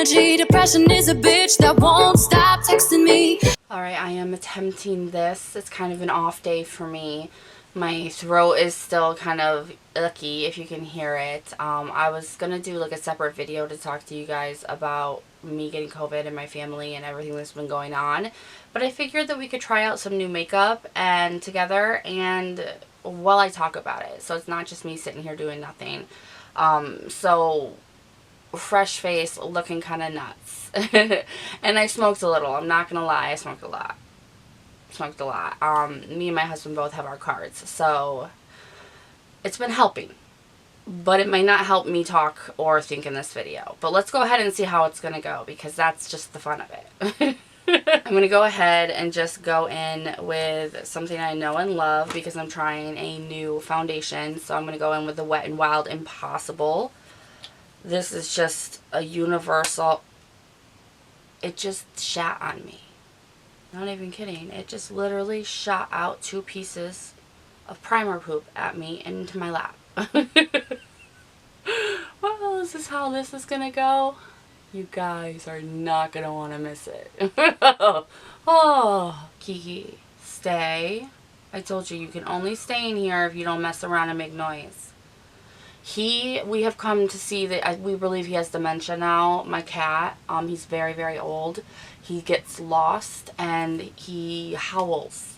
energy. Depression is a bitch that won't stop texting me. Alright, I am attempting this. It's kind of an off day for me. My throat is still kind of icky, if you can hear it. I was going to do like a separate video to talk to you guys about me getting COVID and my family and everything that's been going on. But I figured that we could try out some new makeup and together and while I talk about it. So it's not just me sitting here doing nothing. So fresh face, looking kind of nuts. And I smoked a little. I'm not going to lie, I smoked a lot. Me and my husband both have our cards, so it's been helping, but it might not help me talk or think in this video. But let's go ahead and see how it's gonna go, because that's just the fun of it. I'm gonna go ahead and just go in with something I know and love, because I'm trying a new foundation. So I'm gonna go in with the Wet n Wild Impossible. This is just a universal. It just shat on me. Not even kidding. It just literally shot out 2 pieces of primer poop at me into my lap. Well, is this how this is gonna go? You guys are not gonna want to miss it. Oh, Kiki, stay. I told you, you can only stay in here if you don't mess around and make noise. We have come to see that we believe he has dementia now. My cat, he's very, very old. He gets lost and he howls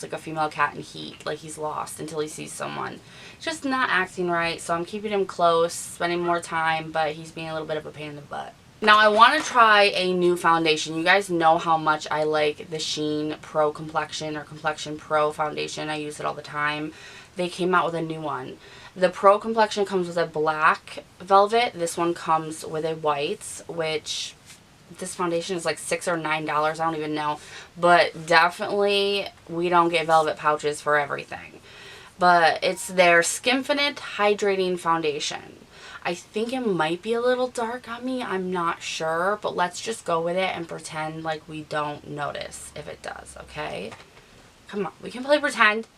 like a female cat in heat, like he's lost until he sees someone. Just not acting right, so I'm keeping him close, spending more time, but he's being a little bit of a pain in the butt. Now I want to try a new foundation. You guys know how much I like the Sheen Pro Complexion or Complexion Pro foundation. I use it all the time. They came out with a new one. The Pro Complexion comes with a black velvet. This one comes with a white, which this foundation is like $6 or $9. I don't even know. But definitely we don't get velvet pouches for everything. But it's their Skinfinite Hydrating Foundation. I think it might be a little dark on me. I'm not sure. But let's just go with it and pretend like we don't notice if it does, okay? Come on. We can play pretend.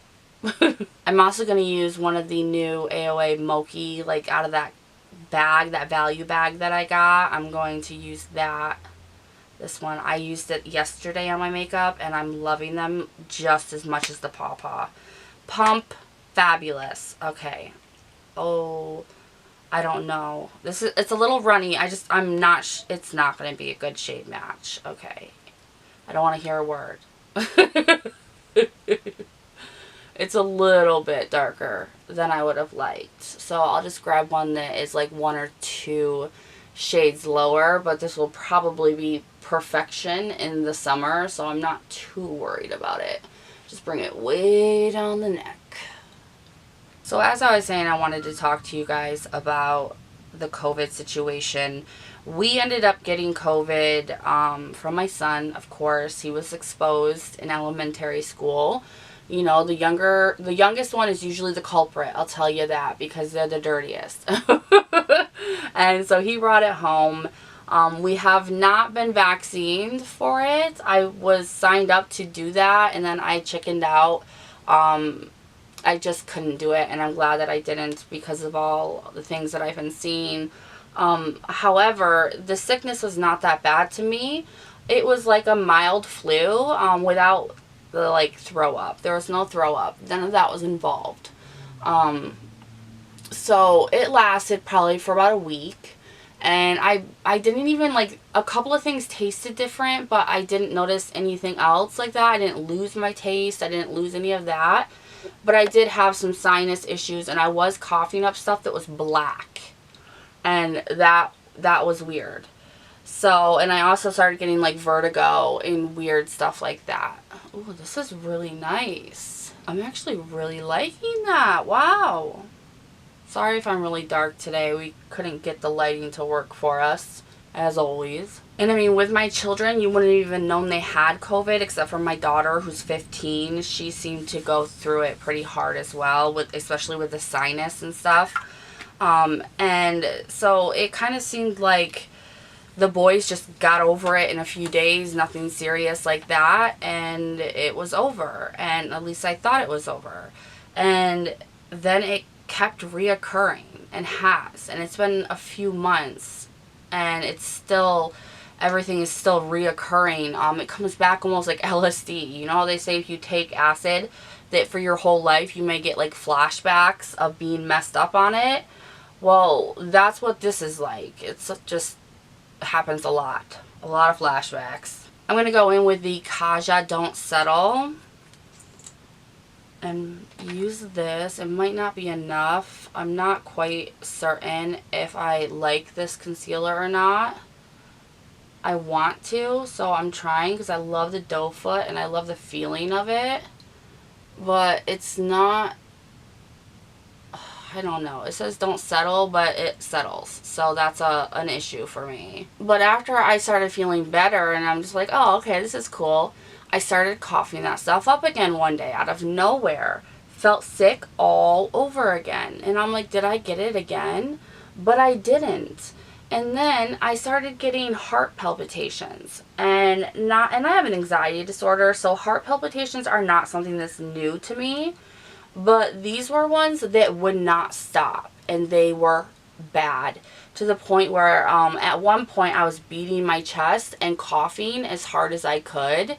I'm also going to use one of the new AOA Mochi, like out of that bag, that value bag that I got. I'm going to use that. This one, I used it yesterday on my makeup and I'm loving them just as much as the Paw Paw. Pump, fabulous. Okay. Oh, I don't know. It's a little runny. I'm not, it's not going to be a good shade match. Okay. I don't want to hear a word. It's a little bit darker than I would have liked. So I'll just grab one that is like 1 or 2 shades lower. But this will probably be perfection in the summer. So I'm not too worried about it. Just bring it way down the neck. So as I was saying, I wanted to talk to you guys about the COVID situation. We ended up getting COVID from my son, of course. He was exposed in elementary school. You know, the youngest one is usually the culprit, I'll tell you that, because they're the dirtiest. And so he brought it home. We have not been vaccinated for it. I was signed up to do that, and then I chickened out. I just couldn't do it, and I'm glad that I didn't because of all the things that I've been seeing. However, the sickness was not that bad to me. It was like a mild flu without the like throw up. There was no throw up. None of that was involved. So it lasted probably for about a week. And I didn't even, like, a couple of things tasted different, but I didn't notice anything else like that. I didn't lose my taste. I didn't lose any of that. But I did have some sinus issues, and I was coughing up stuff that was black. And that was weird. So, and I also started getting, like, vertigo and weird stuff like that. Ooh, this is really nice. I'm actually really liking that. Wow. Sorry if I'm really dark today. We couldn't get the lighting to work for us, as always. And I mean, with my children, you wouldn't have even known they had COVID, except for my daughter, who's 15. She seemed to go through it pretty hard as well, especially with the sinus and stuff. And so it kind of seemed like the boys just got over it in a few days, nothing serious like that, and it was over. And at least I thought it was over. And then it kept reoccurring and has. And it's been a few months and it's still, everything is still reoccurring. It comes back almost like LSD. You know how they say if you take acid, that for your whole life you may get like flashbacks of being messed up on it? Well, that's what this is like. It's just happens a lot of flashbacks. I'm going to go in with the Kaja Don't Settle and use this. It might not be enough. I'm not quite certain if I like this concealer or not. I want to, so I'm trying because I love the doe foot and I love the feeling of it. But it's not, I don't know. It says don't settle, but it settles. So that's an issue for me. But after I started feeling better and I'm just like, oh, okay, this is cool, I started coughing that stuff up again one day out of nowhere. Felt sick all over again. And I'm like, did I get it again? But I didn't. And then I started getting heart palpitations. And I have an anxiety disorder, so heart palpitations are not something that's new to me. But these were ones that would not stop, and they were bad to the point where at one point I was beating my chest and coughing as hard as I could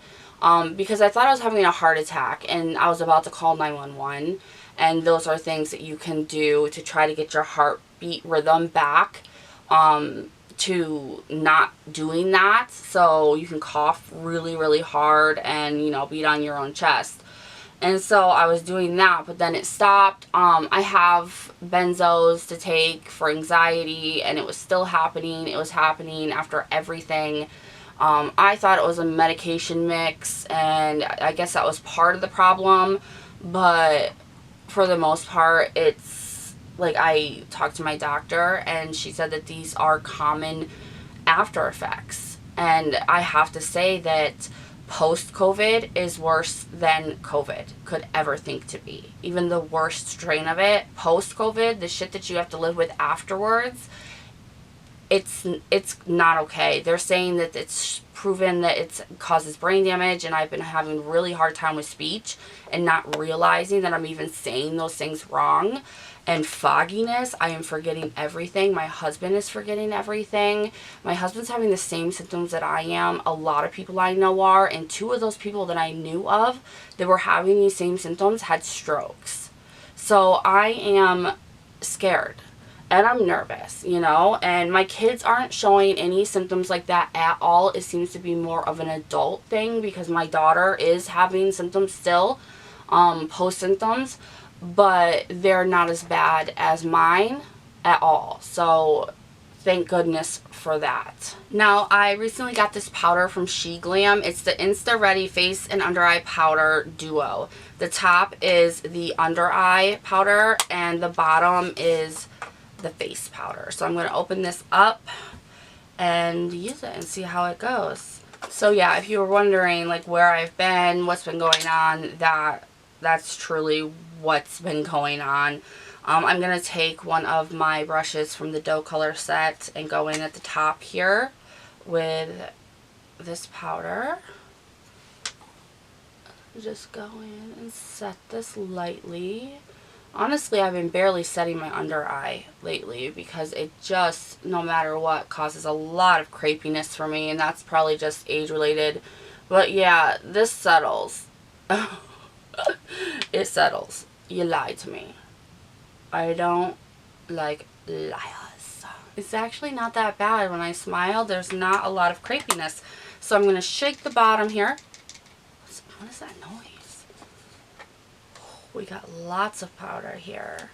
because I thought I was having a heart attack, and I was about to call 911. And those are things that you can do to try to get your heartbeat rhythm back to not doing that, so you can cough really, really hard and, you know, beat on your own chest. And so I was doing that, but then it stopped. I have benzos to take for anxiety, and it was still happening. It was happening after everything. I thought it was a medication mix, and I guess that was part of the problem. But for the most part, it's like I talked to my doctor, and she said that these are common after effects. And I have to say that post-COVID is worse than COVID could ever think to be. Even the worst strain of it, post-COVID, the shit that you have to live with afterwards, it's not okay. They're saying that it's proven that it causes brain damage, and I've been having a really hard time with speech and not realizing that I'm even saying those things wrong. And fogginess, I am forgetting everything. My husband is forgetting everything. My husband's having the same symptoms that I am. A lot of people I know are, and two of those people that I knew of that were having these same symptoms had strokes. So I am scared and I'm nervous, you know, and my kids aren't showing any symptoms like that at all. It seems to be more of an adult thing because my daughter is having symptoms still, post-symptoms, but they're not as bad as mine at all. So thank goodness for that. Now, I recently got this powder from SheGlam. It's the Insta Ready Face and Under Eye Powder Duo. The top is the under eye powder and the bottom is the face powder. So I'm going to open this up and use it and see how it goes. So yeah, if you were wondering like where I've been, what's been going on, that's truly what's been going on. I'm going to take one of my brushes from the doe color set and go in at the top here with this powder. Just go in and set this lightly. Honestly, I've been barely setting my under eye lately because it just, no matter what, causes a lot of crepiness for me, and that's probably just age related. But yeah, this settles. It settles. You lied to me. I don't like liars. It's actually not that bad. When I smile, there's not a lot of crepiness. So I'm going to shake the bottom here. What is that noise? We got lots of powder here.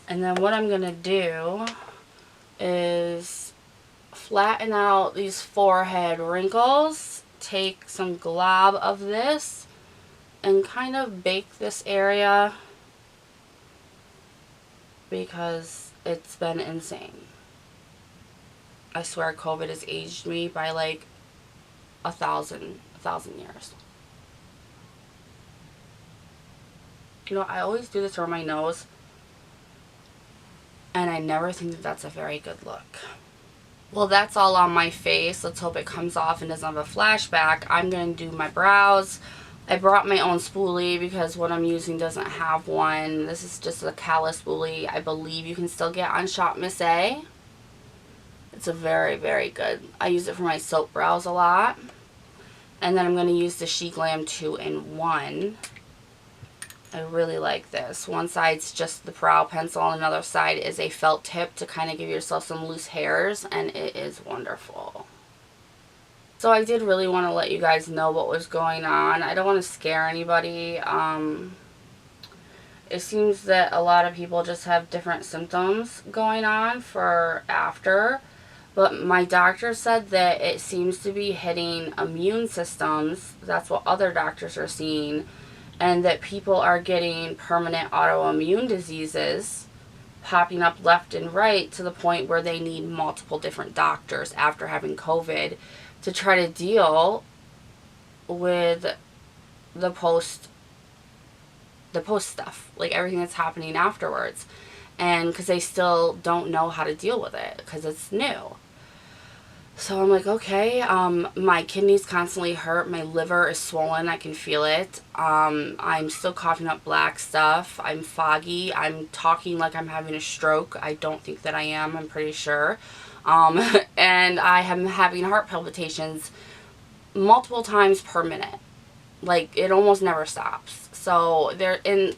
And then what I'm going to do is flatten out these forehead wrinkles. Take some glob of this and kind of bake this area because it's been insane. I swear COVID has aged me by like a thousand years. You know, I always do this around my nose, and I never think that that's a very good look. Well, that's all on my face. Let's hope it comes off and doesn't have a flashback. I'm going to do my brows. I brought my own spoolie because what I'm using doesn't have one. This is just a callus spoolie. I believe you can still get on Shop Miss A. It's a very, very good. I use it for my soap brows a lot. And then I'm going to use the She Glam 2-in-1. I really like this. One side's just the brow pencil, and another side is a felt tip to kind of give yourself some loose hairs, and it is wonderful. So I did really want to let you guys know what was going on. I don't want to scare anybody. It seems that a lot of people just have different symptoms going on for after. But my doctor said that it seems to be hitting immune systems. That's what other doctors are seeing. And that people are getting permanent autoimmune diseases popping up left and right to the point where they need multiple different doctors after having COVID to try to deal with the post stuff, like everything that's happening afterwards. And because they still don't know how to deal with it because it's new. So I'm like, okay, my kidneys constantly hurt. My liver is swollen. I can feel it. I'm still coughing up black stuff. I'm foggy. I'm talking like I'm having a stroke. I don't think that I am. I'm pretty sure. And I am having heart palpitations multiple times per minute. Like, it almost never stops. So,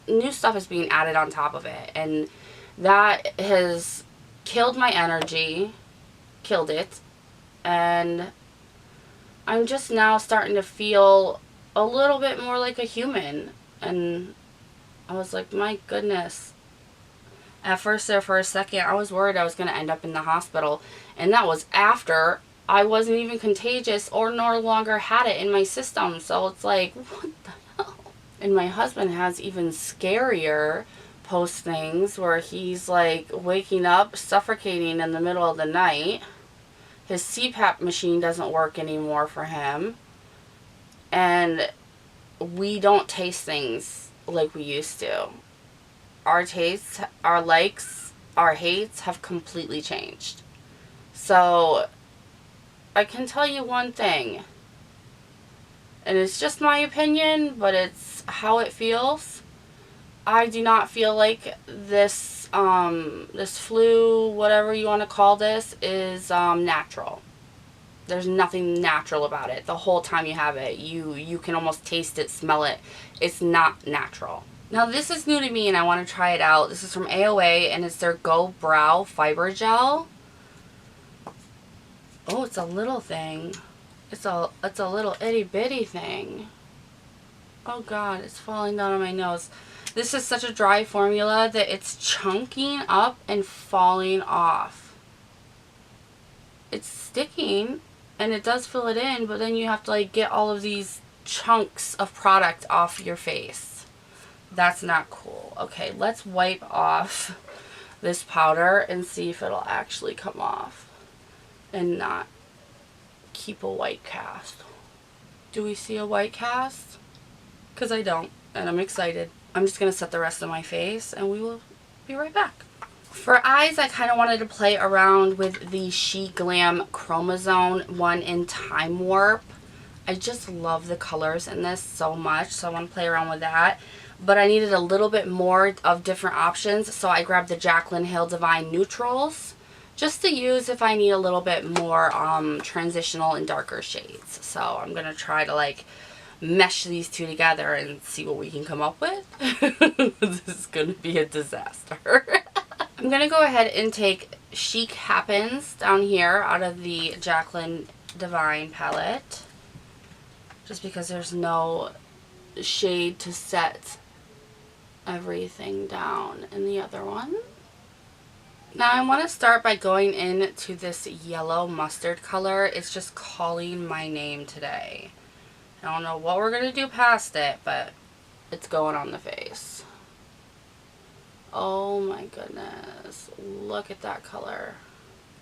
new stuff is being added on top of it. And that has killed my energy. Killed it. And I'm just now starting to feel a little bit more like a human. And I was like, my goodness. At first there for a second, I was worried I was going to end up in the hospital. And that was after I wasn't even contagious or no longer had it in my system. So it's like, what the hell? And my husband has even scarier postings where he's like waking up, suffocating in the middle of the night. His CPAP machine doesn't work anymore for him. And we don't taste things like we used to. Our tastes, our likes, our hates have completely changed. So, I can tell you one thing. And it's just my opinion, but it's how it feels. I do not feel like this flu, whatever you want to call this, is natural. There's nothing natural about it. The whole time you have it, you can almost taste it, smell it. It's not natural. Now this is new to me and I want to try it out. This is from AOA and it's their Go Brow Fiber Gel. Oh, it's a little thing. It's a little itty bitty thing. Oh God, it's falling down on my nose. This is such a dry formula that it's chunking up and falling off. It's sticking and it does fill it in, but then you have to like get all of these chunks of product off your face. That's not cool. Okay, let's wipe off this powder and see if it'll actually come off and not keep a white cast. Do we see a white cast? Because I don't, and I'm excited. I'm just going to set the rest of my face and we will be right back. For eyes, I kind of wanted to play around with the She Glam Chromosome 1 in Time Warp. I just love the colors in this so much, so I want to play around with that. But I needed a little bit more of different options, so I grabbed the Jaclyn Hill Divine Neutrals just to use if I need a little bit more transitional and darker shades. So I'm going to try to like mesh these two together and see what we can come up with. This is going to be a disaster. I'm going to go ahead and take Chic Happens down here out of the Jaclyn Divine palette. Just because there's no shade to set everything down in the other one. Now I want to start by going into this yellow mustard color. It's just calling my name today. I don't know what we're going to do past it, but it's going on the face. Oh my goodness. Look at that color.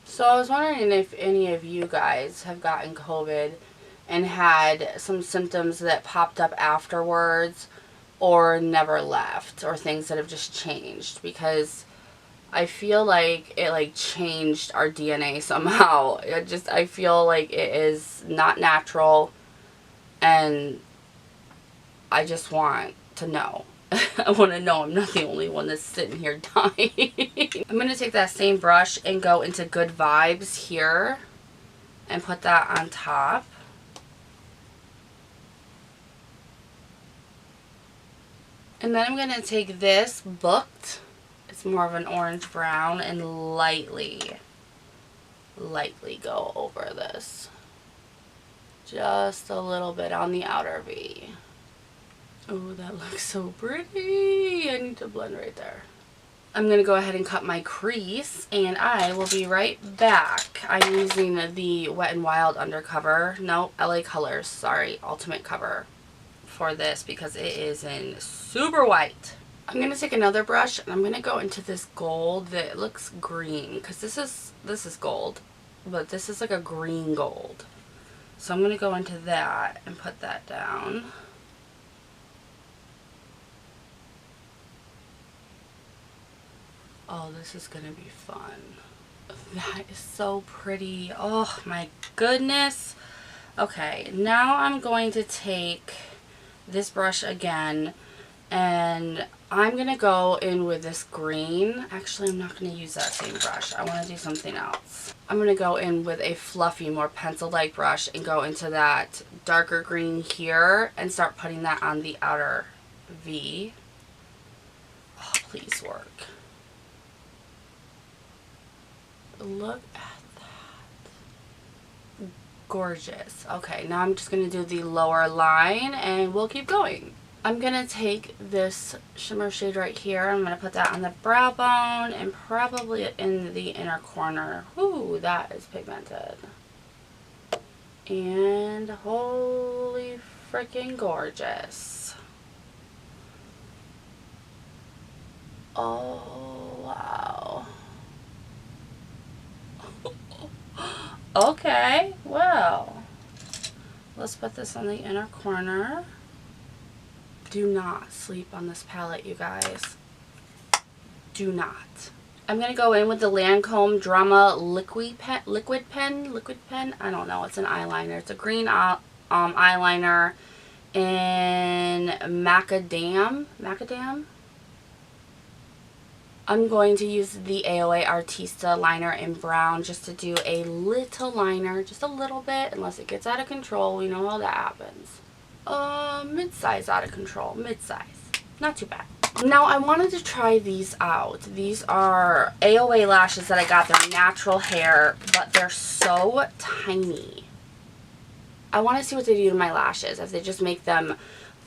So I was wondering if any of you guys have gotten COVID and had some symptoms that popped up afterwards or never left, or things that have just changed, because I feel like it like changed our DNA somehow. I feel like it is not natural, and I just want to know I want to know I'm not the only one that's sitting here dying. I'm going to take that same brush and go into Good Vibes here and put that on top. And then I'm going to take this Booked, it's more of an orange brown, and lightly go over this. Just a little bit on the outer V. Oh, that looks so pretty. I need to blend right there. I'm going to go ahead and cut my crease, and I will be right back. I'm using the Wet n Wild undercover. No, LA Colors, sorry, Ultimate Cover for this because it is in super white. I'm going to take another brush, and I'm going to go into this gold that looks green, because this is gold, but this is like a green gold. So I'm going to go into that and put that down. Oh, this is going to be fun. That is so pretty. Oh my goodness. Okay, now I'm going to take this brush again, and I'm going to go in with this green. Actually, I'm not going to use that same brush. I want to do something else. I'm going to go in with a fluffy, more pencil-like brush and go into that darker green here and start putting that on the outer V. Oh, please work. Look at that. Gorgeous. Okay, now I'm just going to do the lower line and we'll keep going. I'm going to take this shimmer shade right here. I'm going to put that on the brow bone and probably in the inner corner. Ooh, that is pigmented. And holy freaking gorgeous. Oh, wow. Okay, well, let's put this on the inner corner. Do not sleep on this palette, you guys. Do not. I'm going to go in with the Lancome Drama Liquid Pen. I don't know. It's an eyeliner. It's a green eyeliner in Macadam. I'm going to use the AOA Artista liner in brown just to do a little liner, just a little bit, unless it gets out of control. We know how that happens. Mid-size out of control. Mid-size. Not too bad. Now, I wanted to try these out. These are AOA lashes that I got. They're natural hair, but they're so tiny. I want to see what they do to my lashes. If they just make them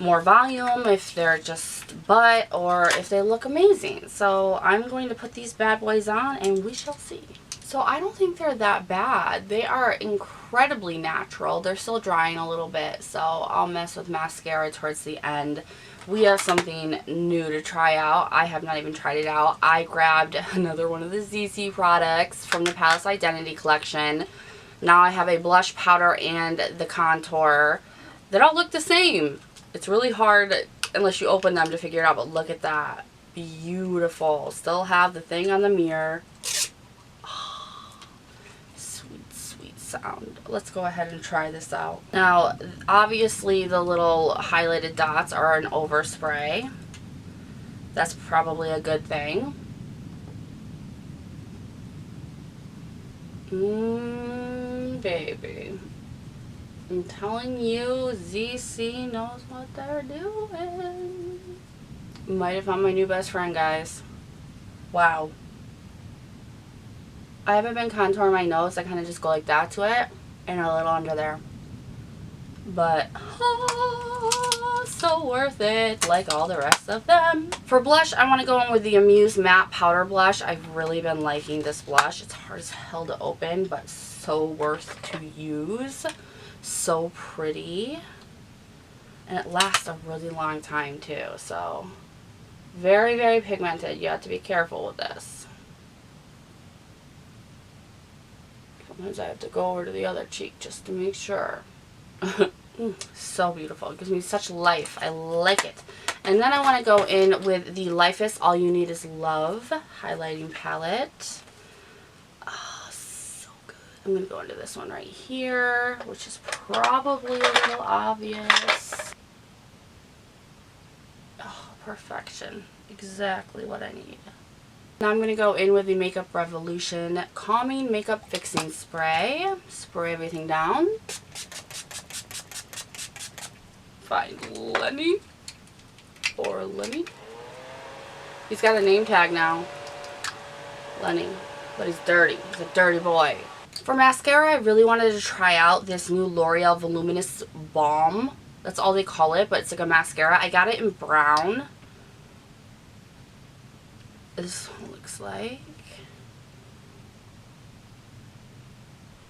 more volume, if they're just butt, or if they look amazing. So I'm going to put these bad boys on and we shall see. So I don't think they're that bad. They are incredibly natural. They're still drying a little bit, so I'll mess with mascara towards the end. We have something new to try out. I have not even tried it out. I grabbed another one of the ZC products from the Palace Identity collection. Now I have a blush powder and the contour that all look the same. It's really hard unless you open them to figure it out, but look at that. Beautiful. Still have the thing on the mirror. Oh, sweet, sweet sound. Let's go ahead and try this out. Now, obviously the little highlighted dots are an overspray. That's probably a good thing. Baby. I'm telling you, ZC knows what they're doing. Might have found my new best friend, guys. Wow. I haven't been contouring my nose. I kind of just go like that to it and a little under there. But, so worth it, like all the rest of them. For blush, I want to go in with the Amuse Matte Powder Blush. I've really been liking this blush. It's hard as hell to open, but so worth to use. So pretty, and it lasts a really long time too, so very, very pigmented. You have to be careful with this. Sometimes I have to go over to the other cheek just to make sure. So beautiful. It gives me such life. I like it. And then I want to go in with the Lifeist All You Need Is Love highlighting palette. I'm going to go into this one right here, which is probably a little obvious. Oh, Perfection. Exactly what I need. Now I'm going to go in with the Makeup Revolution Calming Makeup Fixing Spray. Spray everything down. Find Lenny. Or Lenny. He's got a name tag now. Lenny. But he's dirty. He's a dirty boy. For mascara, I really wanted to try out this new L'Oreal Voluminous Balm. That's all they call it, but it's like a mascara. I got it in brown. This looks like.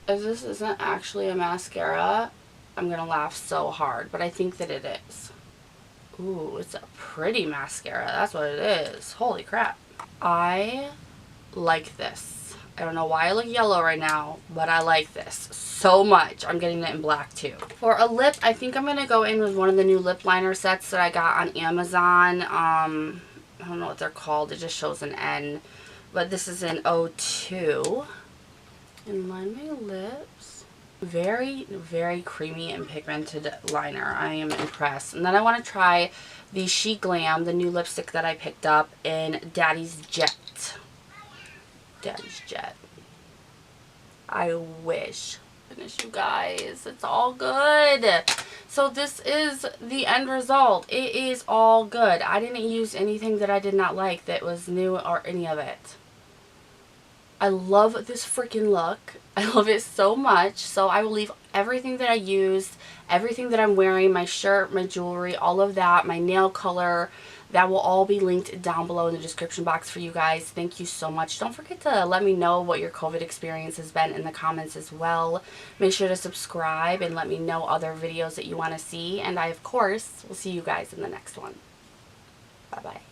If this isn't actually a mascara, I'm gonna laugh so hard, but I think that it is. Ooh, it's a pretty mascara. That's what it is. Holy crap. I like this. I don't know why I look yellow right now, but I like this so much. I'm getting it in black too. For a lip, I think I'm going to go in with one of the new lip liner sets that I got on Amazon. I don't know what they're called. It just shows an N. But this is in 02. And line my lips. Very, very creamy and pigmented liner. I am impressed. And then I want to try the She Glam, the new lipstick that I picked up in Daddy's Jet. Daddy's Jet. I wish. Goodness, you guys. It's all good. So this is the end result. It is all good. I didn't use anything that I did not like that was new or any of it. I love this freaking look. I love it so much. So I will leave everything that I used, everything that I'm wearing, my shirt, my jewelry, all of that, my nail color. That will all be linked down below in the description box for you guys. Thank you so much. Don't forget to let me know what your COVID experience has been in the comments as well. Make sure to subscribe and let me know other videos that you want to see. And I, of course, will see you guys in the next one. Bye-bye.